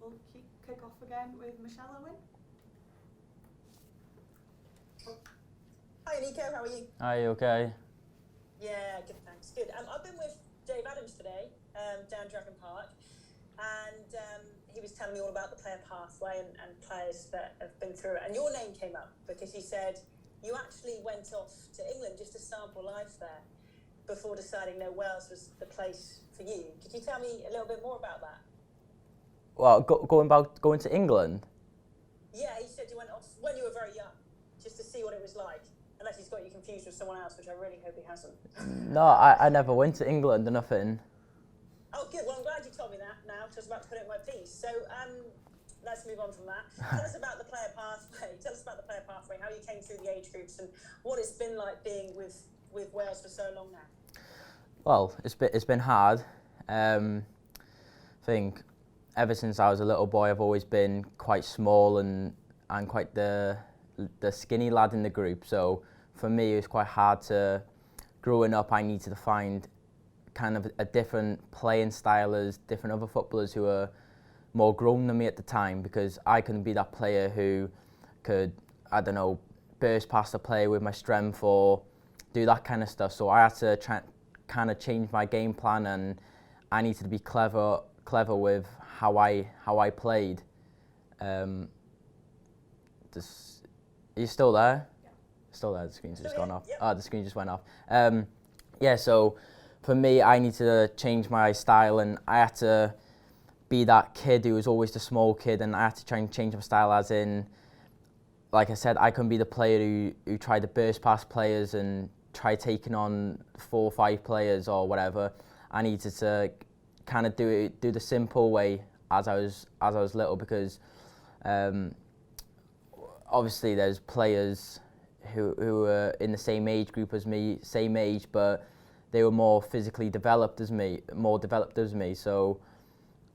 we'll kick off again with Michelle Owen. Hi Nico, how are you? Are you okay? Yeah, good, thanks. Good. I've been with Dave Adams today, down Dragon Park, and he was telling me all about the player pathway and players that have been through it. And your name came up because he said you actually went off to England just to sample life there before deciding no, Wales was the place for you. Could you tell me a little bit more about that? Well, going to England? Yeah, he said you went off when you were very young, just to see what it was like. Unless he's got you confused with someone else, which I really hope he hasn't. No, I never went to England or nothing. Oh, good. Well, I'm glad you told me that now, because I was about to put it in my piece. So, let's move on from that. Tell us about the player pathway. Tell us about the player pathway, how you came through the age groups, and what it's been like being with Wales for so long now. Well, it's been hard. I think ever since I was a little boy, I've always been quite small and quite the skinny lad in the group. So for me, it was quite hard to. Growing up, I needed to find kind of a different playing style as different other footballers who are more grown than me at the time, because I couldn't be that player who could, I don't know, burst past a player with my strength or do that kind of stuff. So I had to kind of change my game plan, and I needed to be clever with how I played. Are you still there? Yeah. Still there. The screen's just gone off. Yep. Oh, the screen just went off. Yeah. So for me, I need to change my style, and I had to be that kid who was always the small kid, and I had to try and change my style, as in, like I said, I couldn't be the player who tried to burst past players and try taking on 4 or 5 players or whatever. I needed to kind of do the simple way as I was little, because obviously there's players who were in the same age group as me, same age, but they were more physically developed as me, so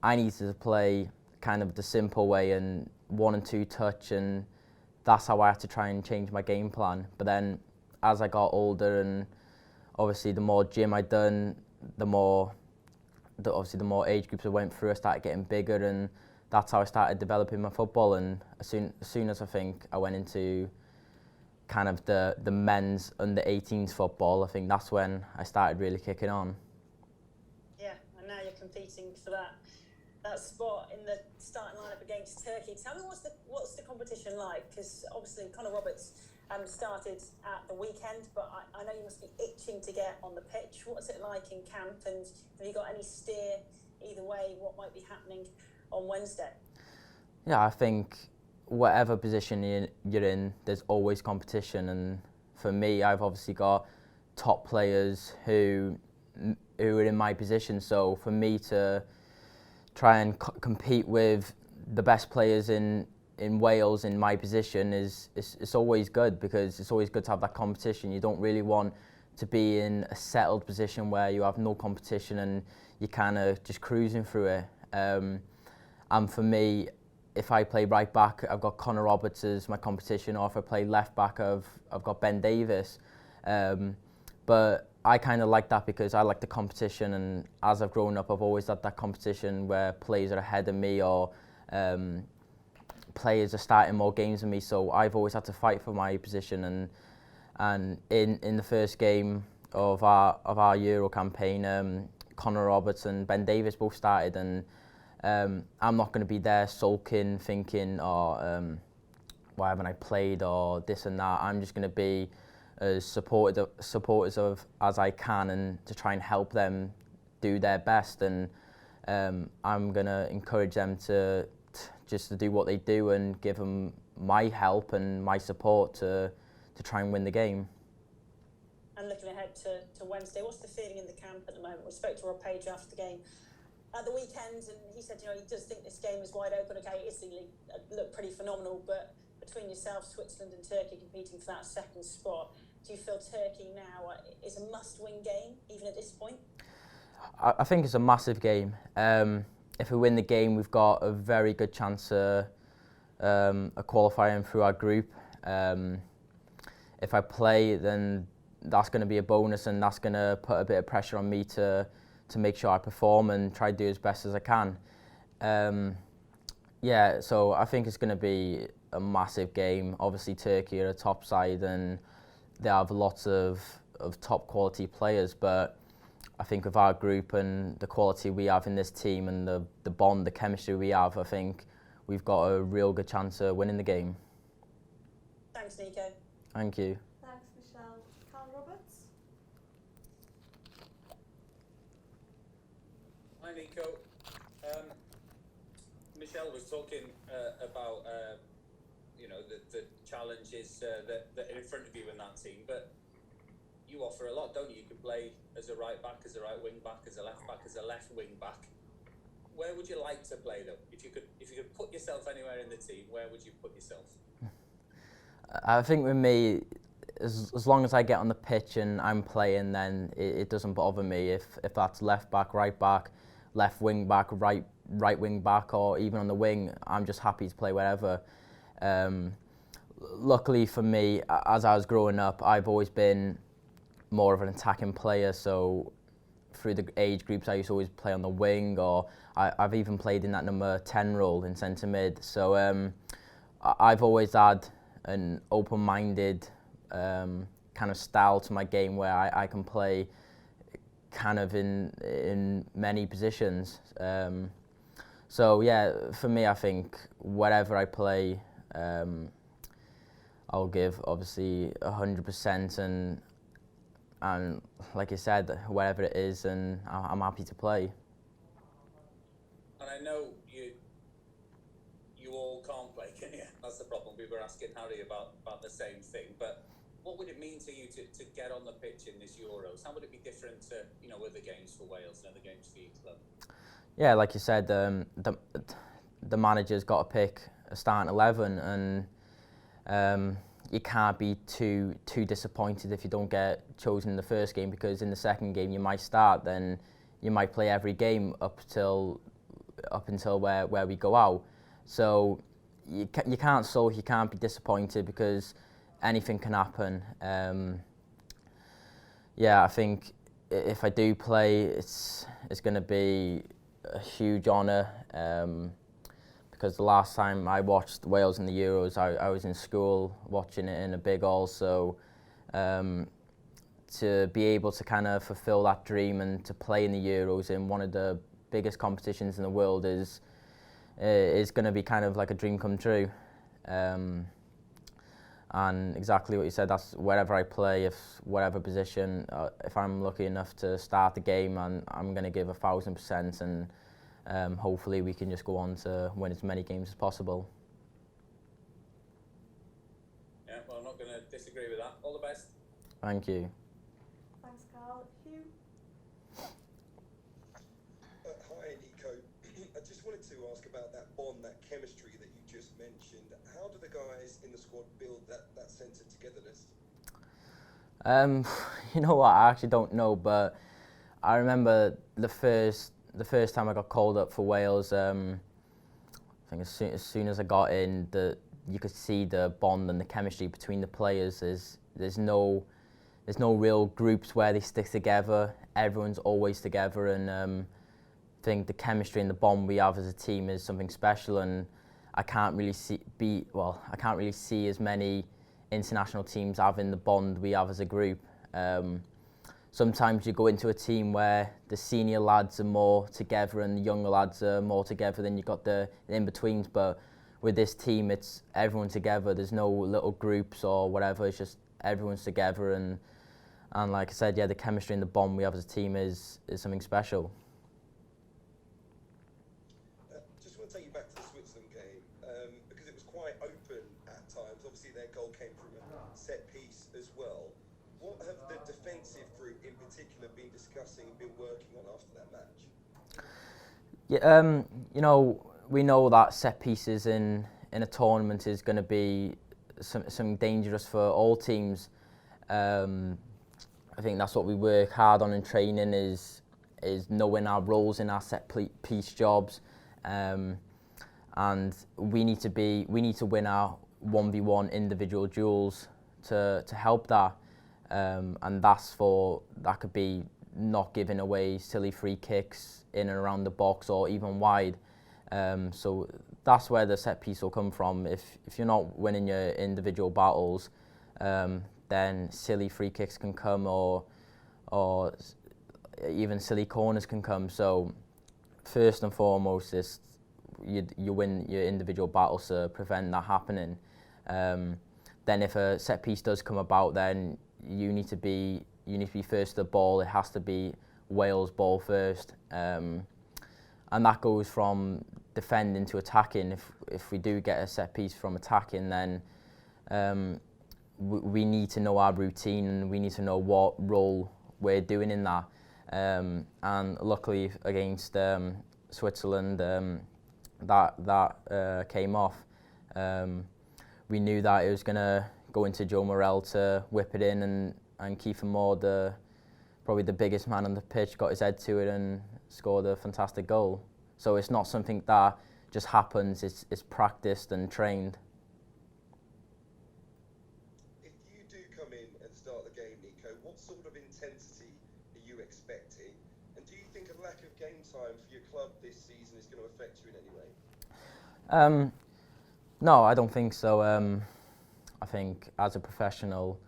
I needed to play kind of the simple way and 1 and 2 touch, and that's how I had to try and change my game plan. But then as I got older, and obviously the more gym I'd done, the more age groups I went through, I started getting bigger, and that's how I started developing my football. And as soon as I think I went into kind of the men's under 18s football, I think that's when I started really kicking on. Yeah, and now you're competing for that spot in the starting lineup against Turkey. Tell me what's the competition like? Because obviously Connor Roberts started at the weekend, but I know you must be itching to get on the pitch. What's it like in camp, and have you got any steer either way what might be happening on Wednesday? Yeah, I think whatever position you're in, there's always competition, and for me, I've obviously got top players who are in my position, so for me to try and compete with the best players in Wales in my position it's always good, because it's always good to have that competition. You don't really want to be in a settled position where you have no competition and you're kind of just cruising through it. And for me, if I play right back, I've got Connor Roberts as my competition, or if I play left back, I've got Ben Davies. But I kind of like that because I like the competition, and as I've grown up, I've always had that competition where players are ahead of me, or players are starting more games than me, so I've always had to fight for my position. And in the first game of our Euro campaign, Connor Roberts and Ben Davies both started, and I'm not going to be there sulking, thinking, why haven't I played, or this and that. I'm just going to be as supporters of as I can, and to try and help them do their best. And I'm going to encourage them to do what they do, and give them my help and my support to try and win the game. And looking ahead to Wednesday, what's the feeling in the camp at the moment? We spoke to Rob Page after the game at the weekend, and he said, he does think this game is wide open. Okay, Italy looked pretty phenomenal, but between yourself, Switzerland and Turkey competing for that second spot, do you feel Turkey now is a must-win game, even at this point? I think it's a massive game. If we win the game, we've got a very good chance of qualifying through our group. If I play, then that's going to be a bonus, and that's going to put a bit of pressure on me to make sure I perform and try to do as best as I can. Yeah, so I think it's going to be a massive game. Obviously, Turkey are a top side and they have lots of top quality players, but I think with our group and the quality we have in this team and the bond, the chemistry we have, I think we've got a real good chance of winning the game. Thanks, Neco. Thank you. Thanks, Michelle. Carl Roberts. Hi, Neco. Michelle was talking about the challenges that are in front of you in that team, but you offer a lot, don't you? You could play as a right back, as a right wing back, as a left back, as a left wing back. Where would you like to play though? If you could put yourself anywhere in the team, where would you put yourself? I think with me, as long as I get on the pitch and I'm playing, then it doesn't bother me if that's left back, left wing back, right wing back, or even on the wing. I'm just happy to play wherever. Luckily for me, as I was growing up, I've always been more of an attacking player. So through the age groups, I used to always play on the wing, or I've even played in that number 10 role in centre mid. So I've always had an open-minded kind of style to my game where I can play kind of in many positions. So yeah, for me, I think wherever I play, I'll give obviously 100%, and like I said, wherever it is, and I'm happy to play. And I know you all can't play, can you? That's the problem. We were asking Harry about the same thing. But what would it mean to you to get on the pitch in this Euros? How would it be different to other games for Wales and other games for your club? Yeah, like you said, the manager's got to pick a starting 11, and you can't be too disappointed if you don't get chosen in the first game, because in the second game you might start, then you might play every game up until where we go out. So you can't sulk, you can't be disappointed, because anything can happen. I think if I do play, it's going to be a huge honour, because the last time I watched Wales in the Euros, I was in school watching it in a big hall. So to be able to kind of fulfil that dream and to play in the Euros in one of the biggest competitions in the world is going to be kind of like a dream come true. And exactly what you said, that's wherever I play, whatever position, if I'm lucky enough to start the game, and I'm going to give 1,000%, and hopefully we can just go on to win as many games as possible. Yeah, well, I'm not going to disagree with that. All the best. Thank you. Thanks, Carl. Hugh. Hi, Neco. I just wanted to ask about that bond, that chemistry that you just mentioned. How do the guys in the squad build that sense of togetherness? You know what, I actually don't know, but I remember the first time I got called up for Wales. I think as soon as I got in, you could see the bond and the chemistry between the players. There's no real groups where they stick together. Everyone's always together, and I think the chemistry and the bond we have as a team is something special. And I can't really see as many international teams having the bond we have as a group. Sometimes you go into a team where the senior lads are more together and the younger lads are more together, then you've got the in-betweens. But with this team, it's everyone together. There's no little groups or whatever. It's just everyone's together. And like I said, yeah, the chemistry and the bond we have as a team is something special. Just want to take you back to the Switzerland game, because it was quite open at times. Obviously, their goal came from a set piece as well. What have the defensive group in particular been discussing, been working on after that match? Yeah, we know that set pieces in a tournament is going to be something dangerous for all teams. I think that's what we work hard on in training, is knowing our roles in our set piece jobs, and we need to win our 1v1 individual duels to help that. And that could be not giving away silly free kicks in and around the box or even wide. So that's where the set piece will come from. If you're not winning your individual battles, then silly free kicks can come, or even silly corners can come. So first and foremost is you win your individual battles to prevent that happening. Then if a set piece does come about, then you need to be first to the ball. It has to be Wales ball first, and that goes from defending to attacking. If we do get a set piece from attacking, then we need to know our routine, and we need to know what role we're doing in that. And luckily against Switzerland, that came off. We knew that it was going to go into Joe Morel to whip it in, and Kiefer Moore, probably the biggest man on the pitch, got his head to it and scored a fantastic goal. So it's not something that just happens, it's practiced and trained. If you do come in and start the game, Neco, what sort of intensity are you expecting? And do you think a lack of game time for your club this season is going to affect you in any way? No, I don't think so. I think as a professional,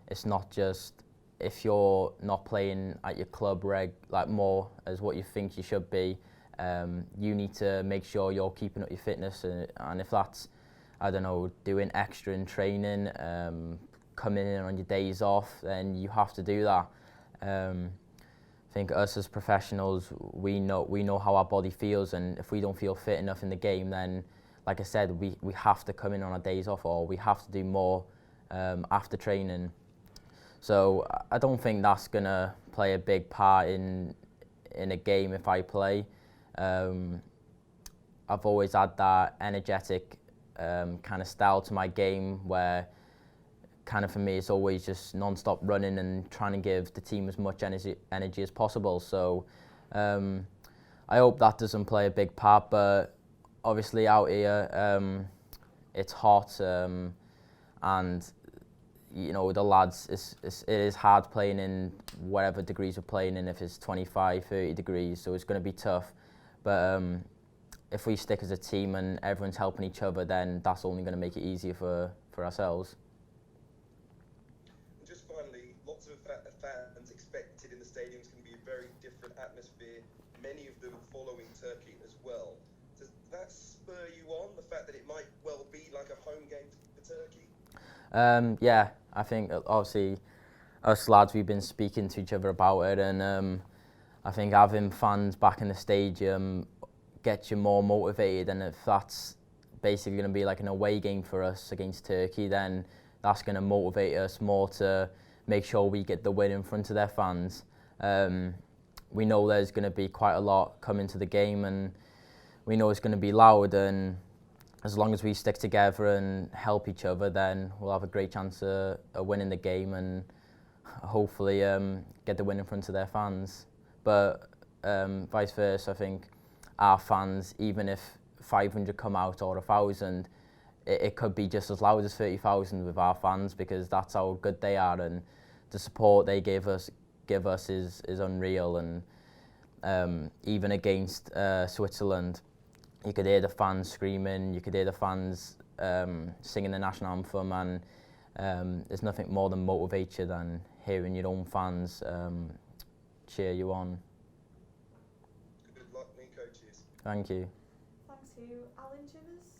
it's not just if you're not playing at your club more as what you think you should be. You need to make sure you're keeping up your fitness, and if that's, I don't know, doing extra in training, coming in on your days off, then you have to do that. I think us as professionals, we know how our body feels, and if we don't feel fit enough in the game, then, like I said, we have to come in on our days off, or we have to do more after training. So I don't think that's going to play a big part in a game if I play. I've always had that energetic kind of style to my game, where kind of for me it's always just non-stop running and trying to give the team as much energy as possible. So I hope that doesn't play a big part, but obviously out here it's hot, and you know, the lads, it is hard playing in whatever degrees we're playing in, if it's 25, 30 degrees, so it's going to be tough. But if we stick as a team and everyone's helping each other, then that's only going to make it easier for ourselves. And just finally, lots of fans expected in the stadium. It's going to be a very different atmosphere, many of them following Turkey as well. Does that spur you on, the fact that it might well be like a home game for Turkey? Yeah, I think obviously us lads, we've been speaking to each other about it, and I think having fans back in the stadium gets you more motivated, and if that's basically going to be like an away game for us against Turkey, then that's going to motivate us more to make sure we get the win in front of their fans. We know there's going to be quite a lot coming to the game, and we know it's going to be loud, and as long as we stick together and help each other, then we'll have a great chance of winning the game and hopefully get the win in front of their fans. But vice versa, I think our fans, even if 500 come out or 1,000, it could be just as loud as 30,000 with our fans, because that's how good they are, and the support they give us is unreal. And even against Switzerland, you could hear the fans screaming, you could hear the fans singing the national anthem, and there's nothing more than motivate you than hearing your own fans cheer you on. Good luck, Neco. Cheers. Thank you. Thanks you. Alan Chivers.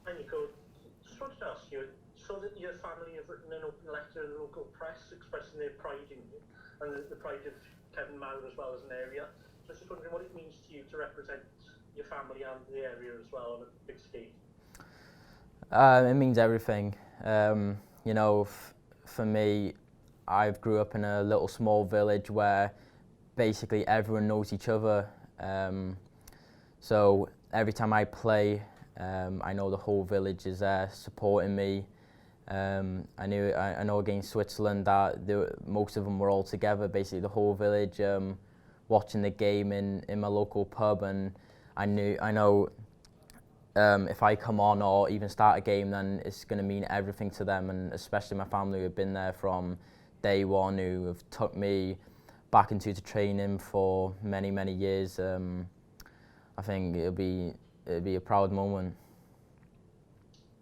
Hi Nico, just wanted to ask you, so that your family have written an open letter in the local press expressing their pride in you, and the pride of Kevin Mauer as well as an area. So I was just wondering what it means to you to represent your family and the area as well on a big stage. It means everything. You know, for me, I've grew up in a little small village where basically everyone knows each other. So every time I play, I know the whole village is there supporting me. I know against Switzerland that most of them were all together, basically the whole village, watching the game in my local pub, and I know if I come on or even start a game, then it's going to mean everything to them, and especially my family who have been there from day one, who have took me back into the training for many years. I think it'll be a proud moment.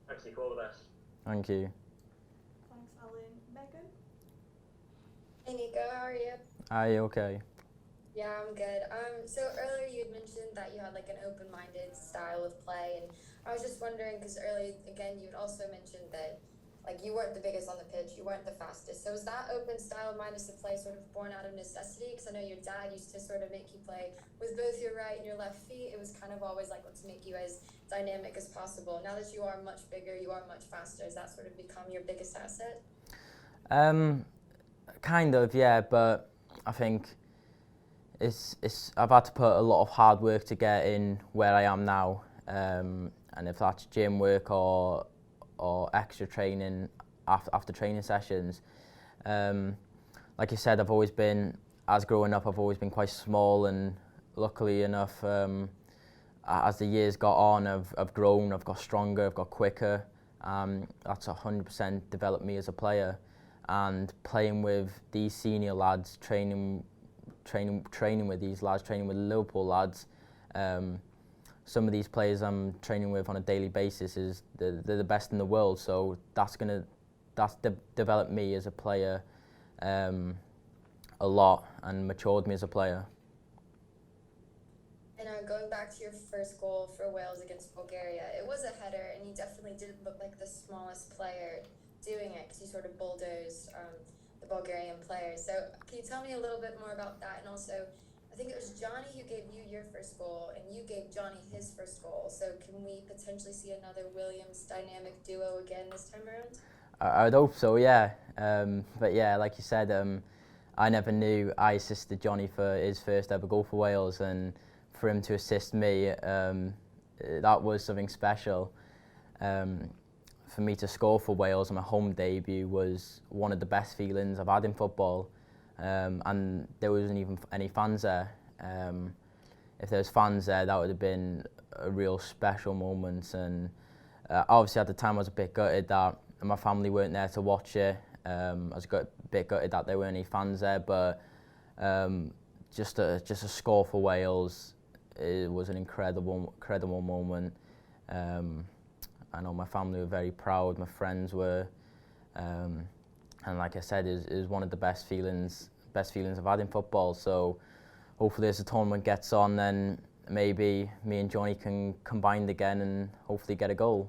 Thanks, Nico. All the best. Thank you. Thanks, Alan. Megan? Hey Nico, how are you? Are you okay? Yeah, I'm good. So earlier you had mentioned that you had like an open-minded style of play, and I was just wondering because earlier again you had also mentioned that like you weren't the biggest on the pitch, you weren't the fastest. So was that open style mindedness of play sort of born out of necessity? Because I know your dad used to sort of make you play with both your right and your left feet. It was kind of always like to make you as dynamic as possible. Now that you are much bigger, you are much faster. Has that sort of become your biggest asset? Kind of, yeah, but I think I've had to put a lot of hard work to get in where I am now, and if that's gym work or extra training after training sessions. Like you said, growing up, I've always been quite small, and luckily enough, as the years got on, I've grown, I've got stronger, I've got quicker. That's 100% developed me as a player, and playing with these senior lads, training with these lads, training with Liverpool lads. Some of these players I'm training with on a daily basis they're the best in the world. So that's developed me as a player a lot and matured me as a player. And going back to your first goal for Wales against Bulgaria, it was a header, and you definitely didn't look like the smallest player doing it because you sort of bulldozed the Bulgarian players. So can you tell me a little bit more about that? And also, I think it was Johnny who gave you your first goal, and you gave Johnny his first goal. So can we potentially see another Williams dynamic duo again this time around? I would hope so, yeah. But yeah, like you said, I never knew I assisted Johnny for his first ever goal for Wales, and for him to assist me, that was something special. For me to score for Wales on my home debut was one of the best feelings I've had in football, and there wasn't even any fans there. If there was fans there, that would have been a real special moment, and obviously at the time I was a bit gutted that my family weren't there to watch it. I was a bit gutted that there weren't any fans there, but just a score for Wales, it was an incredible moment. I know my family were very proud, my friends were, and like I said, it was one of the best feelings I've had in football. So hopefully as the tournament gets on, then maybe me and Johnny can combine again and hopefully get a goal.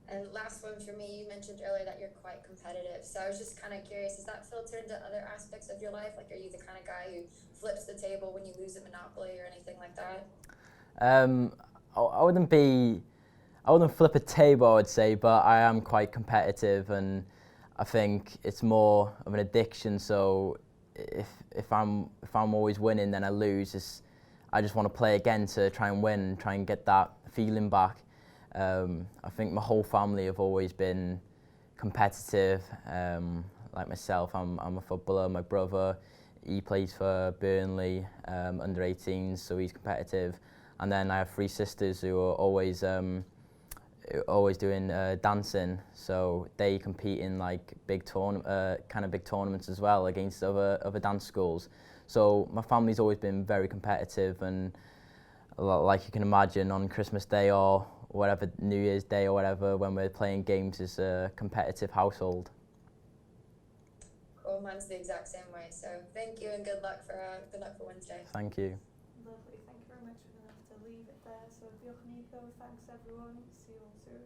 And last one for me, you mentioned earlier that you're quite competitive. So I was just kind of curious, does that filter into other aspects of your life? Like, are you the kind of guy who flips the table when you lose at Monopoly or anything like that? I wouldn't flip a table, I would say, but I am quite competitive, and I think it's more of an addiction. So if I'm always winning, then I lose. I just want to play again to try and win, try and get that feeling back. I think my whole family have always been competitive. Like myself, I'm a footballer. My brother, he plays for Burnley under 18s, so he's competitive. And then I have 3 sisters who are always doing dancing, so they compete in like big tournaments as well against other dance schools. So my family's always been very competitive, and like you can imagine, on Christmas Day or whatever, New Year's Day or whatever, when we're playing games, it's a competitive household. Cool, mine's the exact same way. So thank you and good luck for Wednesday. Thank you. Lovely, thank you very much. We're going to have to leave it there. So diolch Nico, thanks everyone. See you all soon.